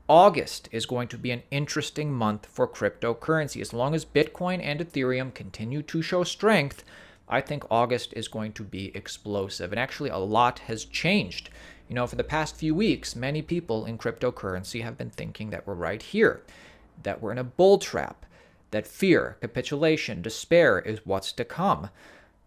August is going to be an interesting month for cryptocurrency. As long as Bitcoin and Ethereum continue to show strength, I think August is going to be explosive. And actually, a lot has changed. For the past few weeks, many people in cryptocurrency have been thinking that we're right here, that we're in a bull trap, that fear, capitulation, despair is what's to come.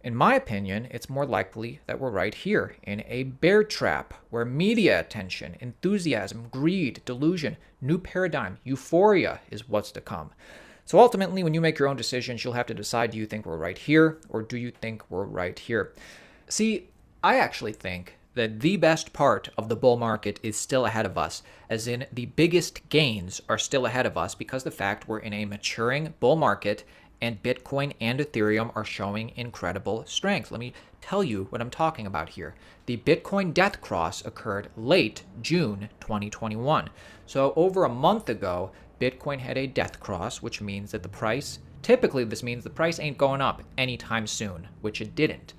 In my opinion, it's more likely that we're right here in a bear trap where media attention, enthusiasm, greed, delusion, new paradigm, euphoria is what's to come. So ultimately, when you make your own decisions, you'll have to decide, do you think we're right here or do you think we're right here? See, I actually think that the best part of the bull market is still ahead of us, as in the biggest gains are still ahead of us because the fact we're in a maturing bull market and Bitcoin and Ethereum are showing incredible strength. Let me tell you what I'm talking about here. The Bitcoin death cross occurred late June 2021. So over a month ago, Bitcoin had a death cross, which means that the price, typically this means the price ain't going up anytime soon, which it didn't.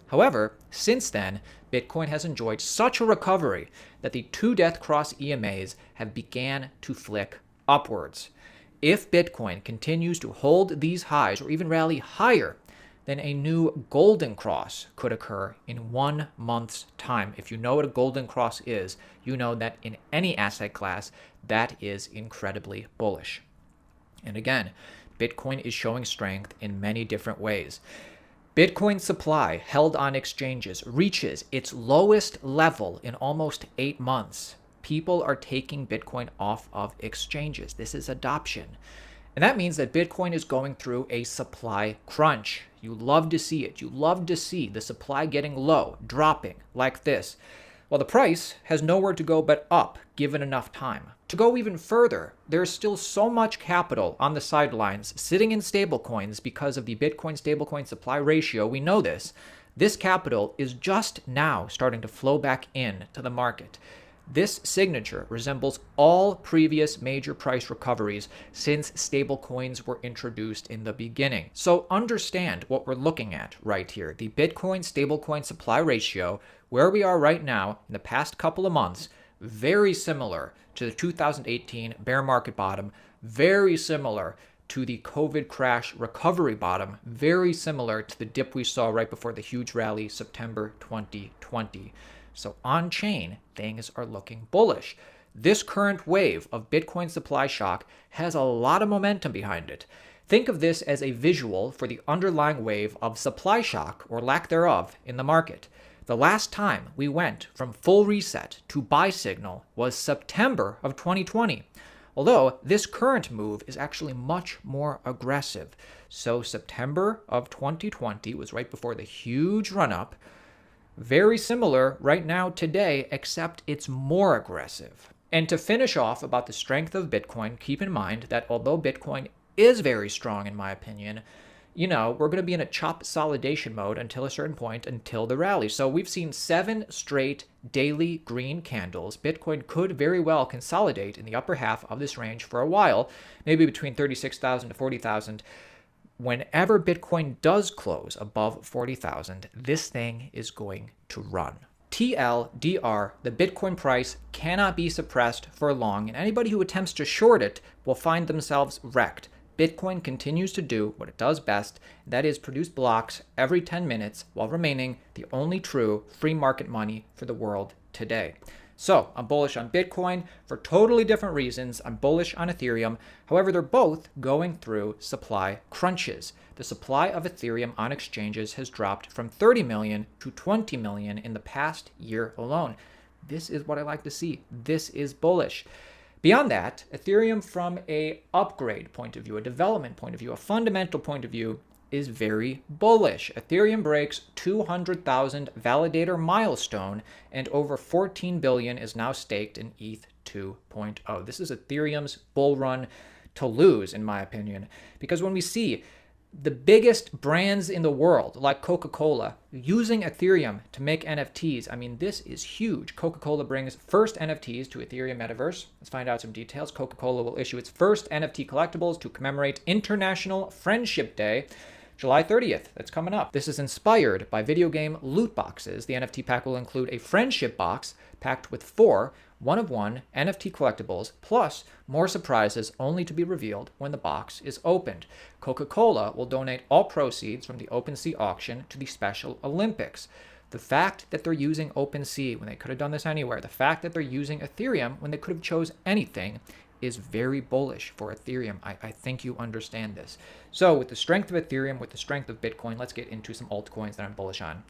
However, since then, Bitcoin has enjoyed such a recovery that the two death cross EMAs have began to flick upwards. If Bitcoin continues to hold these highs or even rally higher, then a new golden cross could occur in 1 month's time. If you know what a golden cross is, you know that in any asset class, that is incredibly bullish. And again, Bitcoin is showing strength in many different ways. Bitcoin supply held on exchanges reaches its lowest level in almost 8 months. People are taking Bitcoin off of exchanges. This is adoption. And that means that Bitcoin is going through a supply crunch. You love to see it. You love to see the supply getting low, dropping like this. Well, the price has nowhere to go but up, given enough time. To go even further, there's still so much capital on the sidelines sitting in stablecoins because of the Bitcoin stablecoin supply ratio. We know this. This capital is just now starting to flow back in to the market. This signature resembles all previous major price recoveries since stablecoins were introduced in the beginning. So understand what we're looking at right here. The Bitcoin stablecoin supply ratio, where we are right now in the past couple of months, very similar to the 2018 bear market bottom, very similar to the COVID crash recovery bottom, very similar to the dip we saw right before the huge rally September 2020. So on-chain, things are looking bullish. This current wave of Bitcoin supply shock has a lot of momentum behind it. Think of this as a visual for the underlying wave of supply shock, or lack thereof, in the market. The last time we went from full reset to buy signal was September of 2020. Although this current move is actually much more aggressive. So September of 2020 was right before the huge run-up. Very similar right now today, except it's more aggressive. And to finish off about the strength of Bitcoin, keep in mind that although Bitcoin is very strong in my opinion, we're going to be in a chop solidation mode until a certain point, until the rally. So we've seen 7 straight daily green candles. Bitcoin could very well consolidate in the upper half of this range for a while, maybe between 36,000 to 40,000. Whenever Bitcoin does close above 40,000, this thing is going to run. TLDR, the Bitcoin price cannot be suppressed for long, and anybody who attempts to short it will find themselves wrecked. Bitcoin continues to do what it does best, and that is produce blocks every 10 minutes while remaining the only true free market money for the world today. So I'm bullish on Bitcoin for totally different reasons. I'm bullish on Ethereum. However, they're both going through supply crunches. The supply of Ethereum on exchanges has dropped from 30 million to 20 million in the past year alone. This is what I like to see. This is bullish. Beyond that, Ethereum from a upgrade point of view, a development point of view, a fundamental point of view, is very bullish. Ethereum breaks 200,000 validator milestone, and over 14 billion is now staked in ETH 2.0. This is Ethereum's bull run to lose, in my opinion, because when we see the biggest brands in the world, like Coca-Cola, using Ethereum to make NFTs, I mean, this is huge. Coca-Cola brings first NFTs to Ethereum Metaverse. Let's find out some details. Coca-Cola will issue its first NFT collectibles to commemorate International Friendship Day. July 30th, that's coming up. This is inspired by video game loot boxes. The NFT pack will include a friendship box packed with 4 one-of-one NFT collectibles, plus more surprises only to be revealed when the box is opened. Coca-Cola will donate all proceeds from the OpenSea auction to the Special Olympics. The fact that they're using OpenSea when they could have done this anywhere, the fact that they're using Ethereum when they could have chose anything, is very bullish for Ethereum. I think you understand this. So with the strength of Ethereum, with the strength of Bitcoin, let's get into some altcoins that I'm bullish on.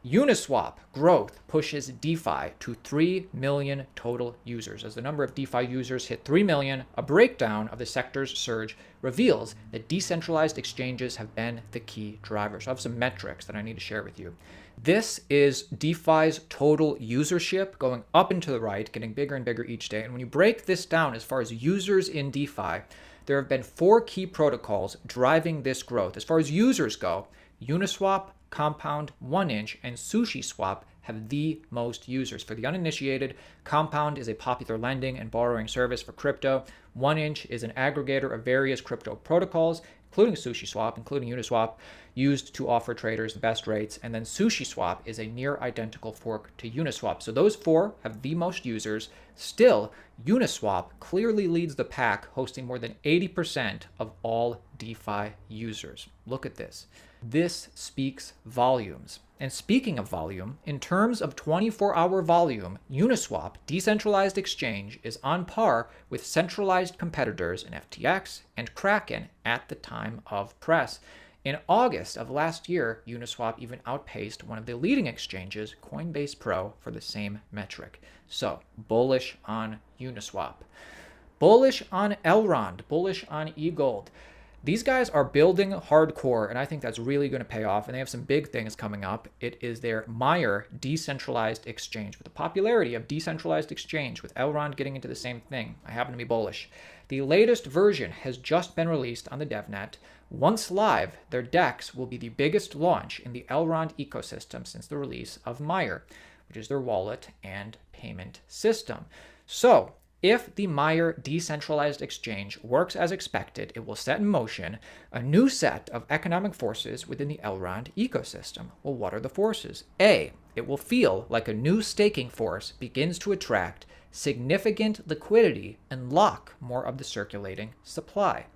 Uniswap growth pushes DeFi to 3 million total users. As the number of DeFi users hit 3 million, a breakdown of the sector's surge reveals that decentralized exchanges have been the key driver. So I have some metrics that I need to share with you. This is DeFi's total usership going up and to the right, getting bigger and bigger each day. And when you break this down as far as users in DeFi, there have been 4 key protocols driving this growth. As far as users go, Uniswap, Compound, 1inch, and SushiSwap have the most users. For the uninitiated, Compound is a popular lending and borrowing service for crypto. 1inch is an aggregator of various crypto protocols, including SushiSwap, including Uniswap, used to offer traders the best rates. And then SushiSwap is a near identical fork to Uniswap. So those 4 have the most users. Still, Uniswap clearly leads the pack, hosting more than 80% of all DeFi users. Look at this. This speaks volumes. And speaking of volume, in terms of 24-hour volume, Uniswap, decentralized exchange, is on par with centralized competitors in FTX and Kraken at the time of press. In August of last year, Uniswap even outpaced one of the leading exchanges, Coinbase Pro, for the same metric. So, bullish on Uniswap. Bullish on Elrond, bullish on eGold. These guys are building hardcore, and I think that's really going to pay off, and they have some big things coming up. It is their Mire decentralized exchange. With the popularity of decentralized exchange, with Elrond getting into the same thing, I happen to be bullish. The latest version has just been released on the DevNet. Once live, their DEX will be the biggest launch in the Elrond ecosystem since the release of Mire, which is their wallet and payment system. So, if the Mire decentralized exchange works as expected, it will set in motion a new set of economic forces within the Elrond ecosystem. Well, what are the forces? A, it will feel like a new staking force begins to attract significant liquidity and lock more of the circulating supply.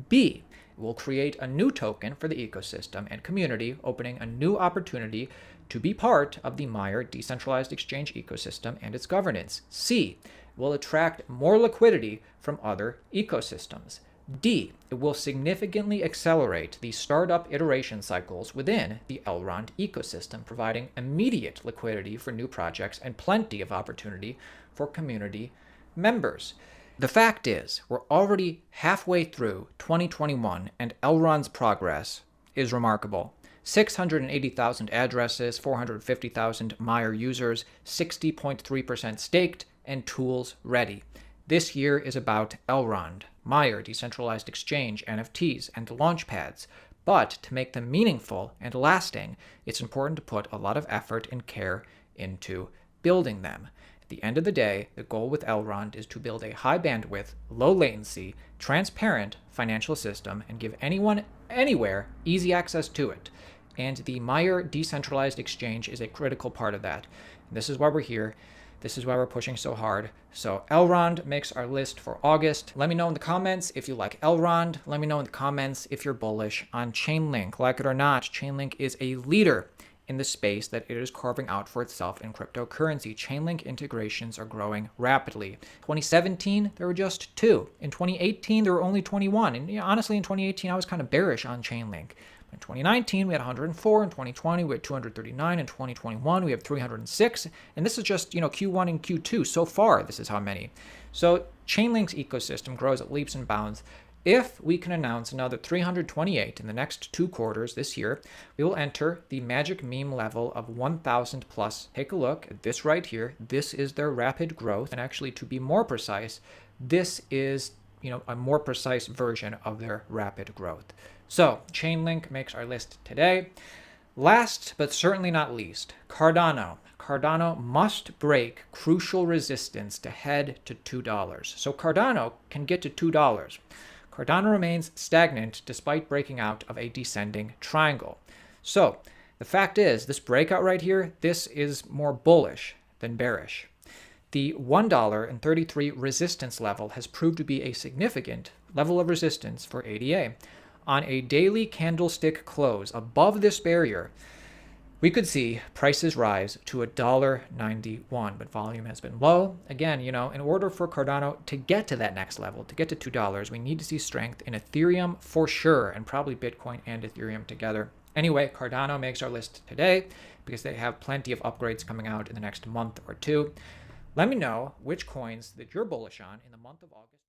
B, it will create a new token for the ecosystem and community, opening a new opportunity to be part of the Mire decentralized exchange ecosystem and its governance. C, will attract more liquidity from other ecosystems. D, it will significantly accelerate the startup iteration cycles within the Elrond ecosystem, providing immediate liquidity for new projects and plenty of opportunity for community members. The fact is, we're already halfway through 2021, and Elrond's progress is remarkable. 680,000 addresses, 450,000 Mire users, 60.3% staked, and tools ready. This year is about Elrond, Mire, decentralized exchange, NFTs, and launchpads. But to make them meaningful and lasting, it's important to put a lot of effort and care into building them. At the end of the day, the goal with Elrond is to build a high bandwidth, low latency, transparent financial system and give anyone, anywhere, easy access to it. And the Mire decentralized exchange is a critical part of that. And this is why we're here. This is why we're pushing so hard. So Elrond makes our list for August. Let me know in the comments if you like Elrond. Let me know in the comments if you're bullish on Chainlink. Like it or not, Chainlink is a leader in the space that it is carving out for itself in cryptocurrency. Chainlink integrations are growing rapidly. 2017, there were just 2. In 2018, there were only 21. And honestly, in 2018, I was kind of bearish on Chainlink. In 2019, we had 104. In 2020, we had 239. In 2021, we have 306. And this is just, Q1 and Q2. So far, this is how many. So Chainlink's ecosystem grows at leaps and bounds. If we can announce another 328 in the next 2 quarters this year, we will enter the magic meme level of 1,000 plus. Take a look at this right here. This is their rapid growth. And actually, to be more precise, this is a more precise version of their rapid growth. So Chainlink makes our list today. Last, but certainly not least, Cardano. Cardano must break crucial resistance to head to $2. So Cardano can get to $2. Cardano remains stagnant despite breaking out of a descending triangle. So the fact is, this breakout right here, this is more bullish than bearish. The $1.33 resistance level has proved to be a significant level of resistance for ADA. On a daily candlestick close above this barrier, we could see prices rise to $1.91, but volume has been low. Again, in order for Cardano to get to that next level, to get to $2, we need to see strength in Ethereum for sure, and probably Bitcoin and Ethereum together. Anyway, Cardano makes our list today because they have plenty of upgrades coming out in the next month or two. Let me know which coins that you're bullish on in the month of August.